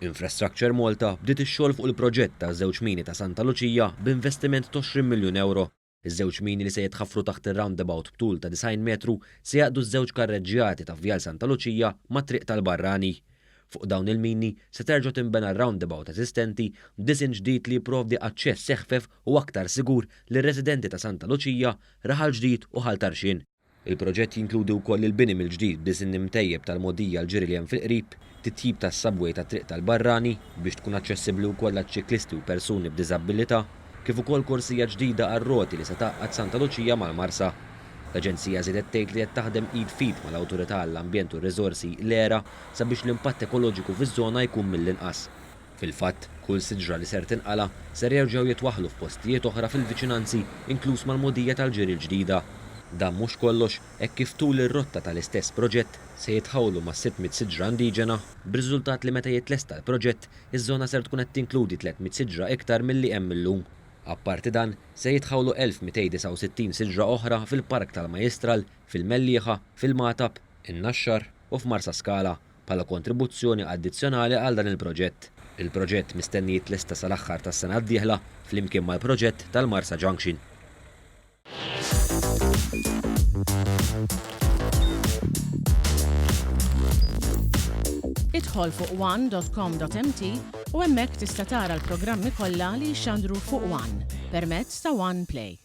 Infrastructure Malta bdiet ix-xogħol fuq il-proġett ta' żewġ mini ta' Santa Lucia b'investiment ta' 20 miljun euro. Iż-żewġ mini li se jitħaffru taħt ir-roundabout b'tul ta' 90 metru se jaqdu ż-żewġ karreġġjati ta' Vjal Santa Lucia mat-triq tal-Barrani. Fuq dawn il-mini se terġa' tinbena r-roundabout eżistenti b'disin ġdid li jipprovdi aċċess seħfef u aktar sigur lir-residenti ta' Santa Lucia, raħal ġdid u ħal tarxin. Il-proġett jinkludi wkoll il-bini mill-ġdid b'disin imtejjeb tal-mogħdija l-ġiri li hemm fil-qrib, titjib tas-subway tat-triq tal-Barrani biex tkun aċċessibbli wkoll għaċ-ċiklisti u persuni b'diżabilità, kif ukoll korsija ġdida għar-roti li se taqqad Santa Lucia mal-Marsa. L-Aġenzija żiedet tgħid li qed taħdem id fit mal-Awtorità għall-Ambjent u r-Riżorsi l-ERA sabiex l-impatt ekoloġiku fiż-żona jkun mill-inqas. Fil-fatt, kull siġra li ser tinqala ser jerġgħu jitwaħħlu f'postijiet oħra fil-viċinanzi inkluż mal-mogħdija tal-ġiri l-ġdida. Dan mhux kollox, hekk kif tul ir-rotta tal-istess proġett se jitħawlu ma' 600 siġra indiġena, b'riżultat li meta jitlesta l-proġett, iż-żona ser tkun qed tinkludi 300 siġra iktar milli hemm illum. Apparti dan, se jitħawlu 1269 siġra oħra fil-Park tal-Majistral, fil-Mellieħa, fil-Matab, in-Naxxar u f'Marsa Skala bħala kontribuzzjoni addizzjonali għal dan il-proġett. Il-proġett mistenni jitlesta sal-aħħar tas-sena d-dieħla flimkien mal-proġett tal-Marsa Junction. Idħol fuq one.com.mt u hemmhekk tista' tara l-programmi kollha li jxandru fuq One permezz ta' One Play.